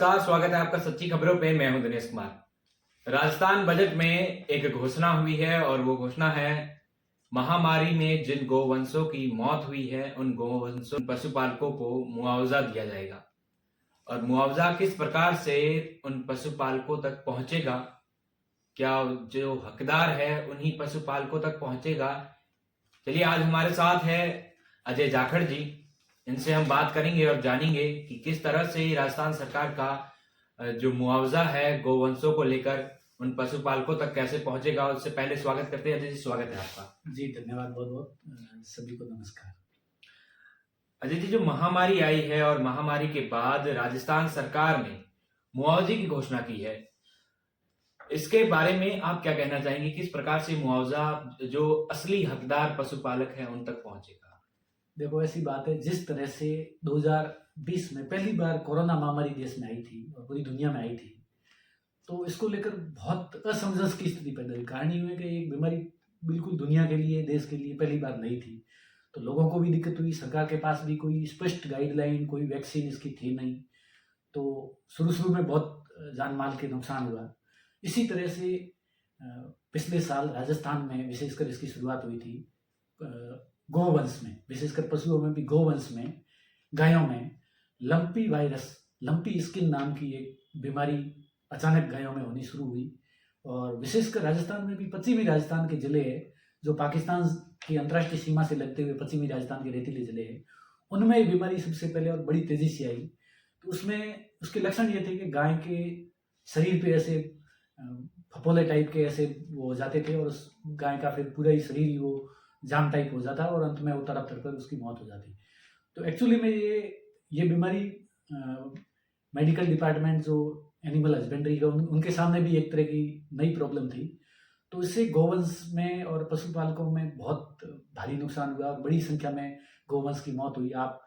नमस्कार, स्वागत है आपका सच्ची खबरों पे। मैं हूं दिनेश कुमार। राजस्थान बजट में एक घोषणा हुई है और वो घोषणा है महामारी में जिन गोवंशों की मौत हुई है उन गोवंशों पशुपालकों को मुआवजा दिया जाएगा। और मुआवजा किस प्रकार से उन पशुपालकों तक पहुंचेगा, क्या जो हकदार है उन्हीं पशुपालकों तक पहुंचेगा? चलिए, आज हमारे साथ है अजय जाखड़ जी। इनसे हम बात करेंगे और जानेंगे कि किस तरह से राजस्थान सरकार का जो मुआवजा है गोवंशों को लेकर उन पशुपालकों तक कैसे पहुंचेगा। उससे पहले स्वागत करते हैं अजय जी, स्वागत है आपका। जी धन्यवाद, बहुत बहुत सभी को नमस्कार। अजय जी, जो महामारी आई है और महामारी के बाद राजस्थान सरकार ने मुआवजे की घोषणा की है, इसके बारे में आप क्या कहना चाहेंगे? किस प्रकार से मुआवजा जो असली हकदार पशुपालक हैं उन तक पहुंचेगा? देखो, ऐसी बात है, जिस तरह से 2020 में पहली बार कोरोना महामारी देश में आई थी और पूरी दुनिया में आई थी, तो इसको लेकर बहुत असमंजस की स्थिति पैदा हुई। कारण ये है कि एक बीमारी बिल्कुल दुनिया के लिए, देश के लिए पहली बार नहीं थी, तो लोगों को भी दिक्कत हुई। सरकार के पास भी कोई स्पष्ट गाइडलाइन, कोई वैक्सीन इसकी थी नहीं, तो शुरू में बहुत जान माल के नुकसान हुआ। इसी तरह से पिछले साल राजस्थान में विशेषकर इसकी शुरुआत हुई थी। गोवंश में, विशेषकर पशुओं में भी, गोवंश में, गायों में लंपी वायरस, लंपी स्किन नाम की एक बीमारी अचानक गायों में होनी शुरू हुई। और विशेषकर राजस्थान में भी, पश्चिमी राजस्थान के जिले हैं जो पाकिस्तान की अंतर्राष्ट्रीय सीमा से लगते हुए पश्चिमी राजस्थान के रेतीले जिले हैं, उनमें ये बीमारी सबसे पहले और बड़ी तेजी से आई। तो उसमें उसके लक्षण ये थे कि गाय के शरीर पे ऐसे फफोले टाइप के ऐसे वो हो जाते थे और उस गाय का फिर पूरा ही शरीर ही वो जाम टाइप हो जाता और अंत में वो तड़प तड़प उसकी मौत हो जाती। तो एक्चुअली में ये बीमारी मेडिकल डिपार्टमेंट जो एनिमल हस्बेंड्री का उनके सामने भी एक तरह की नई प्रॉब्लम थी। तो इससे गोवंश में और पशुपालकों में बहुत भारी नुकसान हुआ, बड़ी संख्या में गोवंश की मौत हुई। आप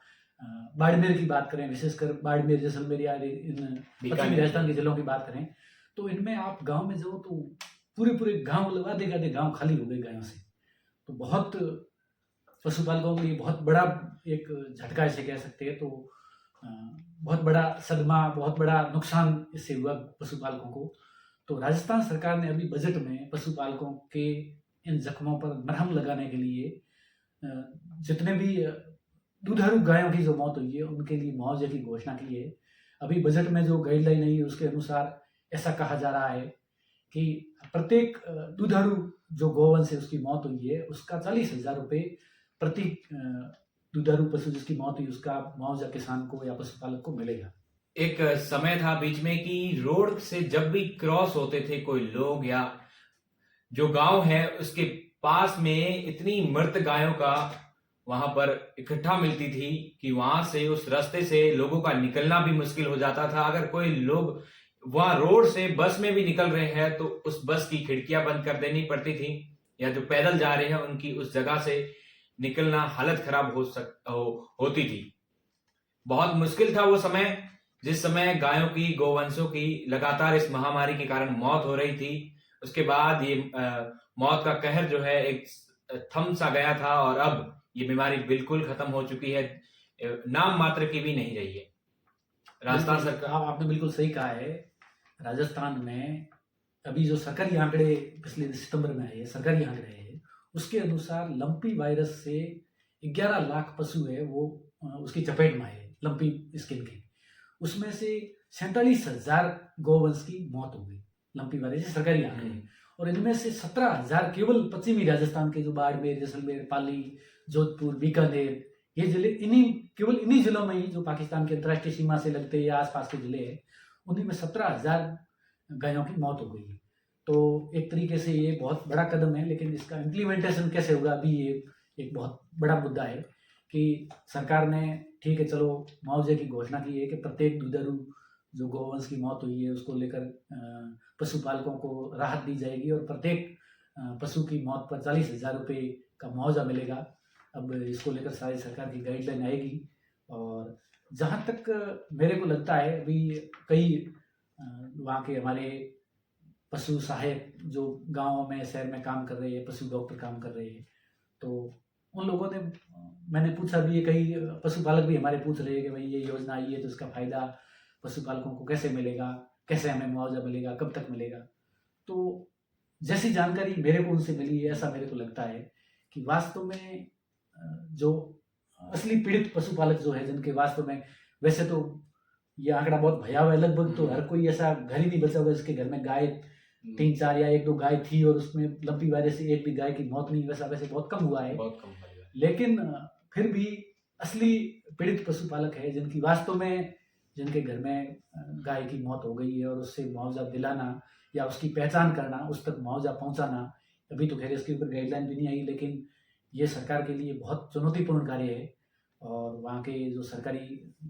बाड़मेर की बात करें, विशेषकर बाड़मेर, जैसलमेर या इन पश्चिमी राजस्थान के जिलों की बात करें, तो इनमें आप गांव में जाओ तो पूरे गांव, आधे गांव खाली हो गए गायों से। तो बहुत पशुपालकों के लिए बहुत बड़ा एक झटका इसे कह सकते हैं। तो बहुत बड़ा सदमा, बहुत बड़ा नुकसान इससे हुआ पशुपालकों को। तो राजस्थान सरकार ने अभी बजट में पशुपालकों के इन जख्मों पर मरहम लगाने के लिए जितने भी दुधारू गायों की जो मौत हुई है उनके लिए मुआवजे की घोषणा की है। अभी बजट में जो गाइडलाइन आई है उसके अनुसार ऐसा कहा जा रहा है कि प्रत्येक दुधारू जो गोवंश से उसकी मौत हुई है उसका 40,000 रुपये प्रति दुधारू पशु जिसकी मौत हुई उसका मुआवजा किसान को या पशुपालक को मिलेगा। एक समय था बीच में कि रोड से जब भी क्रॉस होते थे कोई लोग या जो गांव है उसके पास में इतनी मृत गायों का वहां पर इकट्ठा मिलती थी कि वहां से, उस रास्ते से लोगों का निकलना भी मुश्किल हो जाता था। अगर कोई लोग वहां रोड से बस में भी निकल रहे हैं तो उस बस की खिड़कियां बंद कर देनी पड़ती थी, या जो पैदल जा रहे हैं उनकी उस जगह से निकलना, हालत खराब होती थी। बहुत मुश्किल था वो समय, जिस समय गायों की, गोवंशों की लगातार इस महामारी के कारण मौत हो रही थी। उसके बाद ये मौत का कहर जो है एक थम सा गया था और अब ये बीमारी बिल्कुल खत्म हो चुकी है, नाम मात्र की भी नहीं रही है। राजस्थान सरकार, आपने बिल्कुल सही कहा है। राजस्थान में अभी जो सरकारी आंकड़े पिछले सितंबर में आए हैं, सरकारी आंकड़े हैं, उसके अनुसार लंपी वायरस से 11 लाख पशु है वो उसकी चपेट में आए, लंपी स्किन के। उसमें से 47,000 गोवंश की मौत हो गई लंपी वायरस से, सरकारी आंकड़े हैं। और इनमें से 17,000 केवल पश्चिमी राजस्थान के जो बाड़मेर, जैसलमेर, पाली, जोधपुर, बीकानेर, ये जिले, केवल इन्हीं जिलों में ही जो पाकिस्तान की अंतर्राष्ट्रीय सीमा से लगते या आसपास के जिले हैं, उन्हीं में 17,000 गायों की मौत हो गई है। तो एक तरीके से ये बहुत बड़ा कदम है, लेकिन इसका इम्प्लीमेंटेशन कैसे होगा अभी ये एक बहुत बड़ा मुद्दा है। कि सरकार ने, ठीक है, चलो मुआवजे की घोषणा की है कि प्रत्येक दुधारू जो गोवंश की मौत हुई है उसको लेकर पशुपालकों को राहत दी जाएगी और प्रत्येक पशु की मौत पर 40,000 रुपये का मुआवजा मिलेगा। अब इसको लेकर सारी सरकार की गाइडलाइन आएगी। और जहाँ तक मेरे को लगता है, अभी कई वहाँ के हमारे पशु सहायक जो गाँव में, शहर में काम कर रहे हैं, पशु डॉक्टर काम कर रहे हैं, तो उन लोगों ने, मैंने पूछा भी है, कई पशुपालक भी हमारे पूछ रहे हैं कि भाई ये योजना आई है तो इसका फायदा पशुपालकों को कैसे मिलेगा, कैसे हमें मुआवजा मिलेगा, कब तक मिलेगा। तो जैसी जानकारी मेरे को उनसे मिली है, ऐसा मेरे को लगता है कि वास्तव में जो असली पीड़ित पशुपालक जो है, जिनके वास्तव में, वैसे तो ये आंकड़ा बहुत भयावह है, लगभग तो हर कोई ऐसा घर ही नहीं बचा होगा जिसके घर में गाय 3-4 या 1-2 गाय थी और उसमें लंपी वायरस से एक भी गाय की मौत नहीं, वैसा वैसे बहुत कम हुआ है। बहुत कम हो गया। लेकिन फिर भी असली पीड़ित पशुपालक है, जिनकी वास्तव में, जिनके घर में गाय की मौत हो गई है और उससे मुआवजा दिलाना या उसकी पहचान करना, उस तक मुआवजा पहुंचाना, अभी तो खैर इसके ऊपर गाइडलाइन भी नहीं आई, लेकिन ये सरकार के लिए बहुत चुनौतीपूर्ण कार्य है। और वहाँ के जो सरकारी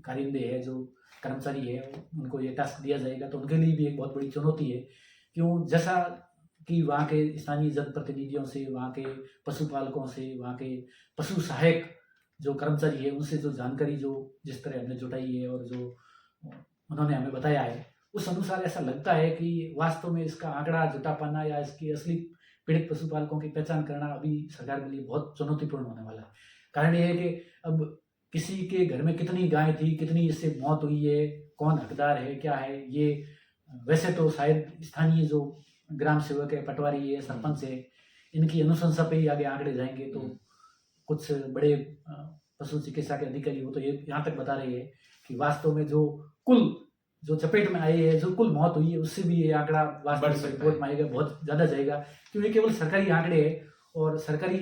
कारिंदे हैं, जो कर्मचारी है, उनको ये टास्क दिया जाएगा तो उनके लिए भी एक बहुत बड़ी चुनौती है। क्यों, जैसा कि वहाँ के स्थानीय जनप्रतिनिधियों से, वहाँ के पशुपालकों से, वहाँ के पशु सहायक जो कर्मचारी है, उनसे जो जानकारी जो जिस तरह हमने जुटाई है और जो उन्होंने हमें बताया है, उस अनुसार ऐसा लगता है कि वास्तव में इसका आंकड़ा जुटा पाना या इसकी असली पीड़ित पशुपालकों की पहचान करना अभी सरकार के लिए बहुत चुनौतीपूर्ण होने वाला है। कारण ये है कि अब किसी के घर में कितनी गाय थी, कितनी इससे मौत हुई है, कौन हकदार है, क्या है, ये वैसे तो शायद स्थानीय जो ग्राम सेवक है, पटवारी है, सरपंच है, इनकी अनुशंसा पे ही आगे आंकड़े जाएंगे। तो कुछ बड़े पशु चिकित्सा के अधिकारी वो तो ये यहाँ तक बता रहे हैं कि वास्तव में जो चपेट में आई है, जो कुल मौत हुई है, उससे भी ये आंकड़ा वास्तव में रिपोर्ट में आएगा, बहुत ज़्यादा जाएगा। क्योंकि केवल सरकारी आंकड़े है और सरकारी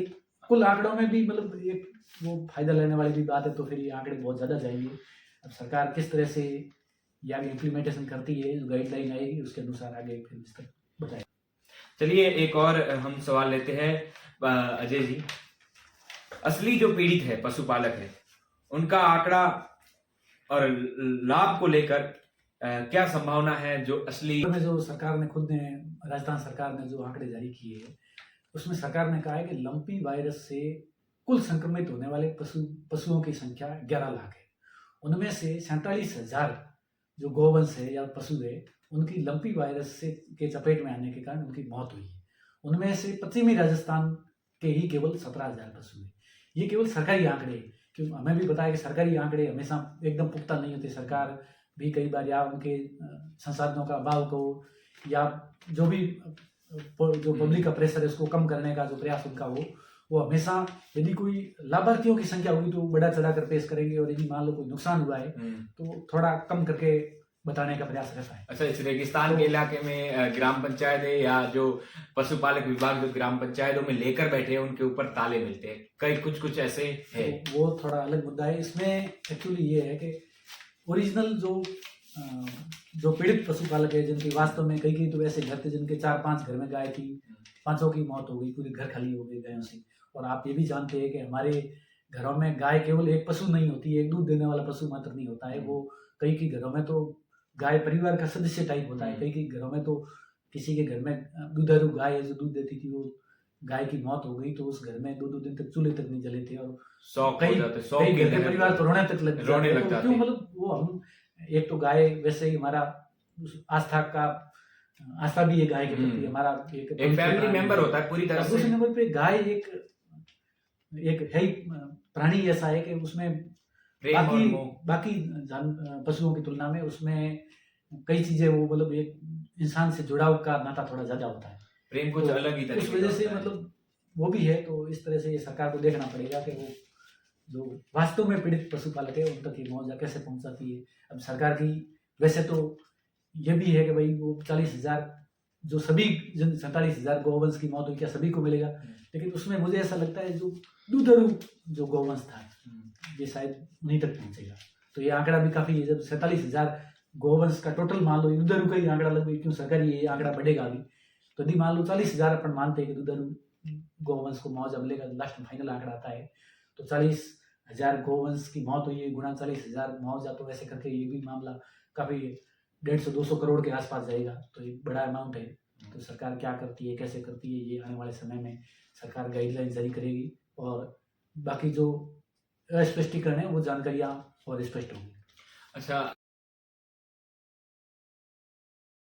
कुल आंकड़ों में भी मतलब एक वो फायदा लेने वाली भी बात है, तो फिर ये आंकड़े बहुत ज़्यादा जाएंगे। अब सरकार किस तरह से ये आगे इम्प्लीमेंटेशन करती है, जो गाइडलाइन आएगी उसके अनुसार आगे फिर इस तक बताएं। चलिए एक और हम सवाल लेते हैं अजय जी। असली जो पीड़ित है, पशुपालक है, उनका आंकड़ा और लाभ को लेकर क्या संभावना है? जो असली में जो सरकार ने खुद ने, राजस्थान सरकार ने जो आंकड़े जारी किए हैं, उसमें सरकार ने कहा है कि लंपी वायरस से कुल संक्रमित होने वाले पशुओं की संख्या 11 लाख है। उनमें से 47,000 जो गौवंश है या पशु है, उनकी लंपी वायरस से के चपेट में आने के कारण उनकी मौत हुई है। उनमें से पश्चिमी राजस्थान के ही केवल 17,000 पशु है। ये केवल सरकारी आंकड़े हैं, क्योंकि हमें भी पता है कि सरकारी आंकड़े हमेशा एकदम पुख्ता नहीं होते। सरकार भी कई बार या उनके संसाधनों का अभाव को या जो भी जो पब्लिक का प्रेशर है उसको कम करने का जो प्रयास उनका हो, वो हमेशा यदि कोई लाभार्थियों की संख्या होगी तो बढ़ा चढ़ा कर पेश करेंगे, और यदि मान लो कोई नुकसान हुआ है तो थोड़ा कम करके बताने का प्रयास रहता है। अच्छा, इस रेगिस्तान के इलाके में ग्राम पंचायत है या जो पशुपालक विभाग जो ग्राम पंचायतों में लेकर बैठे हैं, उनके ऊपर ताले मिलते हैं, कई कुछ ऐसे है। तो वो थोड़ा अलग मुद्दा है। इसमें एक्चुअली ये है कि ओरिजिनल जो पीड़ित पशुपालक है, जिनकी वास्तव में कई तो ऐसे घर थे जिनके 4-5 घर में गाय थी, 5 की मौत हो गई, पूरे घर खाली हो गए गायों से। और आप ये भी जानते हैं कि हमारे घरों में गाय केवल एक पशु नहीं होती है, एक दूध देने वाला पशु मात्र नहीं होता है। वो कई के घरों में तो गाय परिवार का सदस्य टाइप होता है। कई के घरों में तो किसी के घर में दुधारू गाय जो दूध देती थी, वो गाय की मौत हो गई तो उस घर में 2-2 दिन तक चूल्हे तक नहीं जले थे, और कई घर के परिवार तो रोने तक लग जाते। क्यों, मतलब वो हम एक तो गाय वैसे ही हमारा आस्था भी है गाय के प्रति, हमारा एक फैमिली मेंबर होता है पूरी तरह से। दूसरे नंबर पे गाय एक है ही प्राणी ऐसा है कि उसमें बाकी पशुओं की तुलना में उसमें कई चीजें वो मतलब एक इंसान से जुड़ाव का नाता थोड़ा ज्यादा होता है, प्रेम कुछ अलग ही उस वजह से मतलब वो भी है। तो इस तरह से ये सरकार को देखना पड़ेगा कि वो जो वास्तव में पीड़ित पशुपालक है उन तक ये मुआवजा कैसे पहुंचाती है। अब सरकार की वैसे तो ये भी है कि भाई वो 40,000 जो सभी 47,000 गौवंश की मौत हुई, क्या सभी को मिलेगा? लेकिन उसमें मुझे ऐसा लगता है जो दुधारू जो गौवंश था, ये शायद उन्हीं तक पहुंचेगा। तो ये आंकड़ा भी काफी है। जब 47,000 गौवंश का टोटल मान लो, दुधारू का ही आंकड़ा लग, क्यों सरकारी ये आंकड़ा बढ़ेगा अभी, तो यदि मान लो 40,000 अपन मानते हैं कि दुधारू गौवंश को मुआवजा मिलेगा, लास्ट में फाइनल आंकड़ा आता है तो 40,000 गौवंश की मौत हुई है गुणा 40,000 मुआवजा, तो वैसे करके ये भी मामला काफी 150-200 करोड़ के आसपास जाएगा। तो ये बड़ा अमाउंट है। तो सरकार क्या करती है, कैसे करती है, ये आने वाले समय में सरकार गाइडलाइन जारी करेगी, और बाकी जो अस्पष्टीकरण है वो जानकारियां और स्पष्ट होंगी। अच्छा।